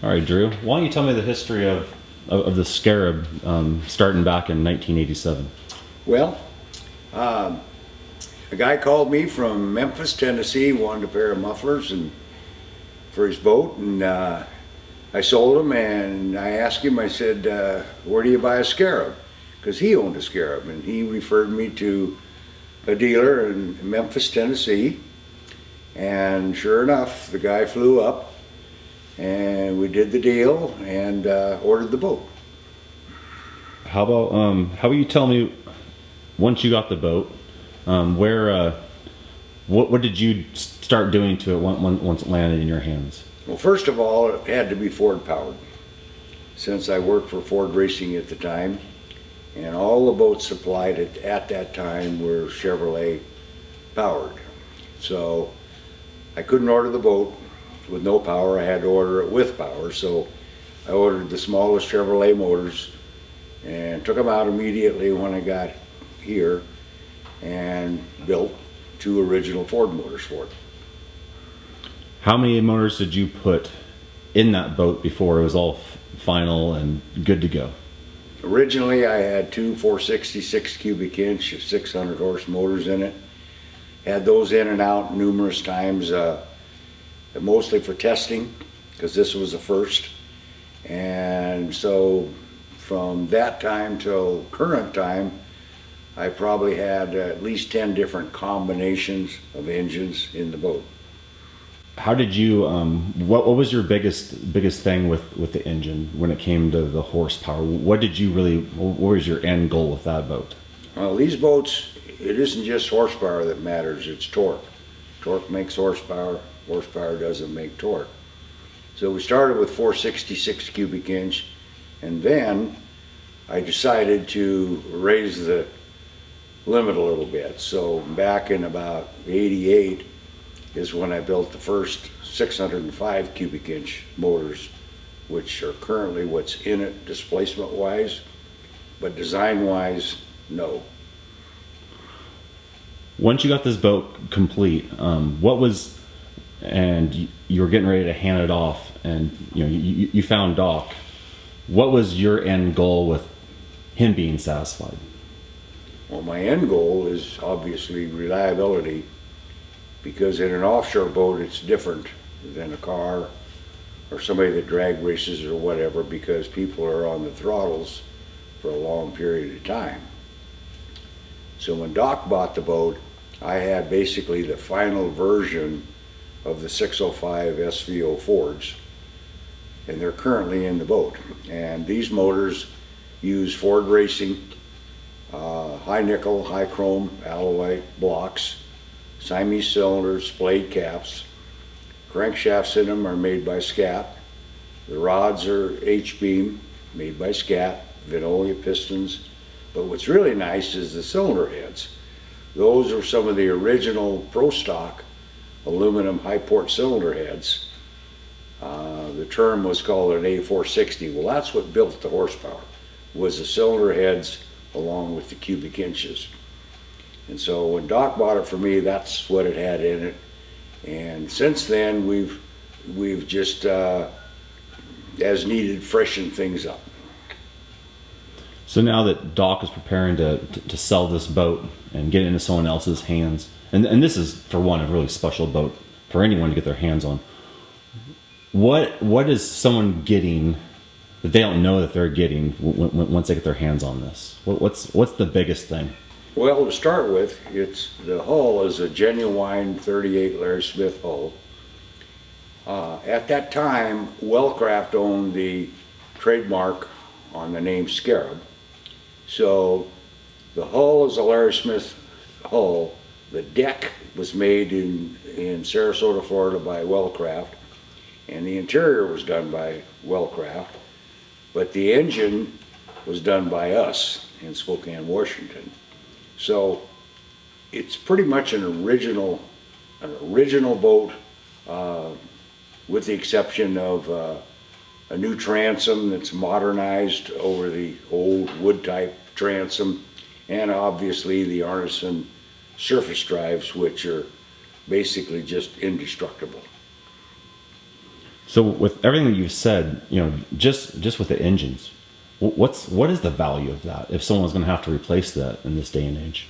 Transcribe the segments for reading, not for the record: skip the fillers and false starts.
All right, Drew. Why don't you tell me the history of the Scarab starting back in 1987? Well, um, a guy called me from Memphis, Tennessee, wanted a pair of mufflers and for his boat, and I sold them. And I asked him. I said, "Where do you buy a Scarab?" Because he owned a Scarab, and he referred me to a dealer in Memphis, Tennessee. And sure enough, the guy flew up, and we did the deal and ordered the boat. How about you tell me once you got the boat, what did you start doing to it once it landed in your hands? Well, first of all, it had to be Ford powered, since I worked for Ford Racing at the time, and all the boats supplied at that time were Chevrolet powered. So I couldn't order the boat with no power. I had to order it with power. So I ordered the smallest Chevrolet motors and took them out immediately when I got here and built two original Ford motors for it. How many motors did you put in that boat before it was all final and good to go? Originally, I had two 466 cubic inch, 600 horse motors in it. Had those in and out numerous times, mostly for testing, because this was the first. And so from that time till current time, I probably had at least 10 different combinations of engines in the boat. How did you? What was your biggest thing with the engine when it came to the horsepower? What was your end goal with that boat? Well, these boats, it isn't just horsepower that matters, it's torque. Torque makes horsepower, horsepower doesn't make torque. So we started with 466 cubic inch, and then I decided to raise the limit a little bit. So back in about 88 is when I built the first 605 cubic inch motors, which are currently what's in it displacement wise, but design wise, no. Once you got this boat complete, and you were getting ready to hand it off, and you found Doc. What was your end goal with him being satisfied? Well, my end goal is obviously reliability, because in an offshore boat it's different than a car or somebody that drag races or whatever, because people are on the throttles for a long period of time. So when Doc bought the boat, I had basically the final version of the 605 SVO Fords, and they're currently in the boat. And these motors use Ford Racing, high nickel, high chrome alloy blocks, Siamese cylinders, blade caps. Crankshafts in them are made by Scat. The rods are H-beam, made by Scat, Vinolia pistons. But what's really nice is the cylinder heads. Those are some of the original Pro Stock aluminum high port cylinder heads. The term was called an A460. Well, that's what built the horsepower, was the cylinder heads along with the cubic inches. And so when Doc bought it for me, that's what it had in it. And since then, we've just, as needed, freshened things up. So now that Doc is preparing to sell this boat and get it into someone else's hands, and this is, for one, a really special boat for anyone to get their hands on. What is someone getting that they don't know that they're getting once they get their hands on this? What's the biggest thing? Well, to start with, the hull is a genuine 38 Larry Smith hull. At that time, Wellcraft owned the trademark on the name Scarab. So the hull is a Larry Smith hull. The deck was made in Sarasota, Florida by Wellcraft, and the interior was done by Wellcraft, but the engine was done by us in Spokane, Washington. So it's pretty much an original boat, with the exception of a new transom that's modernized over the old wood type transom, and obviously the Arneson surface drives, which are basically just indestructible. So with everything that you've said, just with the engines, what is the value of that if someone's going to have to replace that in this day and age?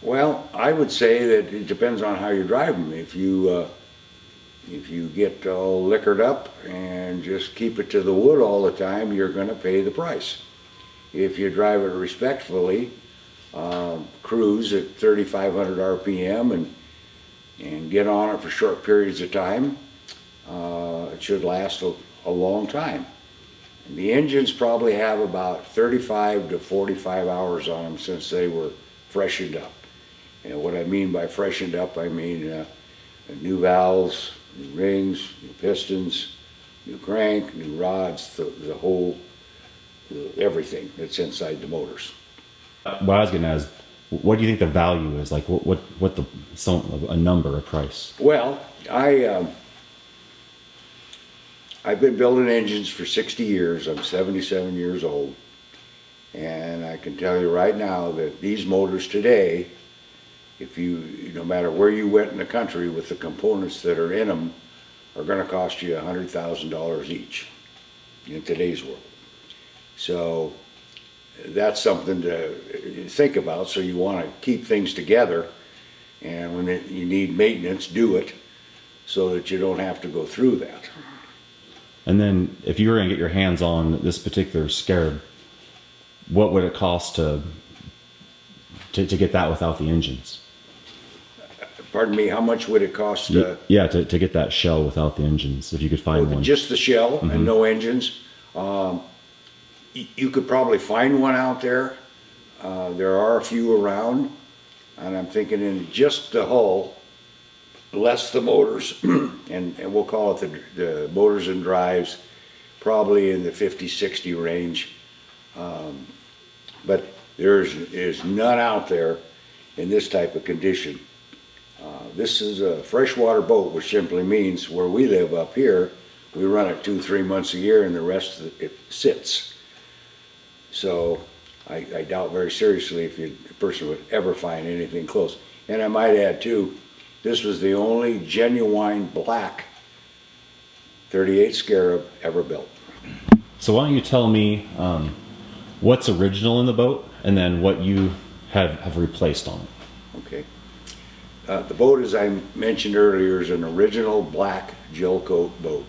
Well, I would say that it depends on how you drive them. If you get all liquored up and just keep it to the wood all the time, you're going to pay the price. If you drive it respectfully, cruise at 3,500 RPM and get on it for short periods of time, it should last a long time. And the engines probably have about 35 to 45 hours on them since they were freshened up. And what I mean by freshened up, I mean new valves, new rings, new pistons, new crank, new rods, the whole, everything that's inside the motors. What I was going to ask, what do you think the value is? Like, a number, a price? Well, I've been building engines for 60 years. I'm 77 years old. And I can tell you right now that these motors today, no matter where you went in the country with the components that are in them, are going to cost you $100,000 each in today's world. So that's something to think about. So you want to keep things together, and when you need maintenance, do it so that you don't have to go through that. And then if you were going to get your hands on this particular Scarab, what would it cost to get that without the engines? Pardon me, how much would it cost? To get that shell without the engines, if you could find one. Just the shell and no engines. You could probably find one out there. There are a few around, and I'm thinking in just the hull, less the motors, and we'll call it the motors and drives, probably in the 50, 60 range. But there's none out there in this type of condition. This is a freshwater boat, which simply means where we live up here, we run it 2-3 months a year, and the rest of it sits. So I doubt very seriously if a person would ever find anything close. And I might add too, this was the only genuine black 38 Scarab ever built. So why don't you tell me what's original in the boat, and then what you have replaced on it? Okay. The boat, as I mentioned earlier, is an original black gel coat boat.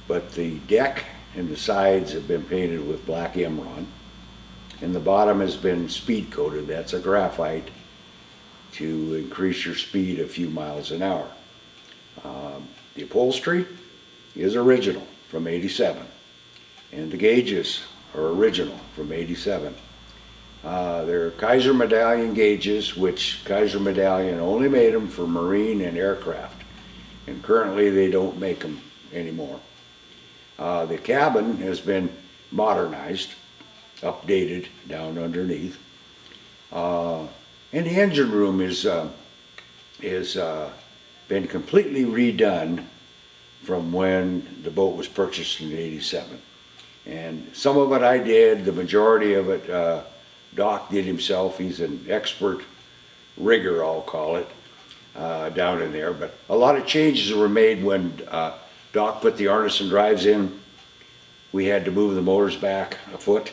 But the deck and the sides have been painted with black Emron. And the bottom has been speed coated. That's a graphite to increase your speed a few miles an hour. The upholstery is original from '87. And the gauges are original from '87. They're Kaiser Medallion gauges, which Kaiser Medallion only made them for marine and aircraft. And currently they don't make them anymore. The cabin has been modernized, updated down underneath. And the engine room is been completely redone from when the boat was purchased in '87. And some of it I did, the majority of it Doc did himself. He's an expert rigger, I'll call it, down in there. But a lot of changes were made when Doc put the Arneson drives in. We had to move the motors back a foot.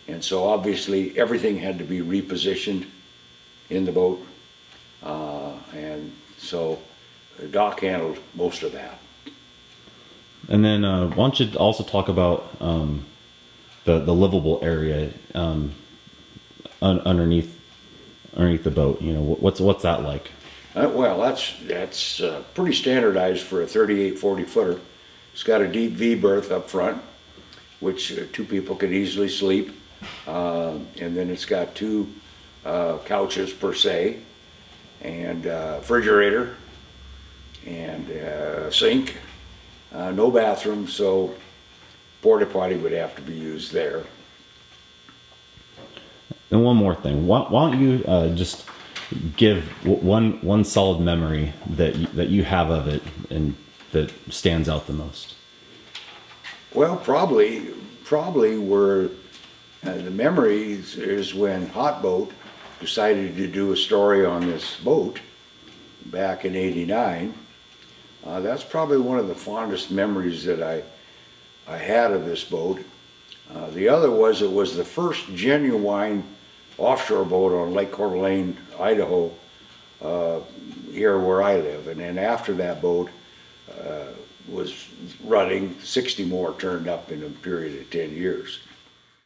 And so obviously everything had to be repositioned in the boat. And so Doc handled most of that. And then why don't you also talk about the livable area underneath the boat? What's that like? Well, that's pretty standardized for a 38-40 footer. It's got a deep V berth up front, which 2 people could easily sleep. And then it's got 2 couches per se, and refrigerator, and sink. No bathroom, so porta potty would have to be used there. And one more thing, why don't you just give one solid memory that you have of it and that stands out the most? Well, probably were the memories is when Hot Boat decided to do a story on this boat back in '89. That's probably one of the fondest memories that I had of this boat. The other was it was the first genuine offshore boat on Lake Coeur d'Alene, Idaho, here where I live. And then after that boat was running, 60 more turned up in a period of 10 years.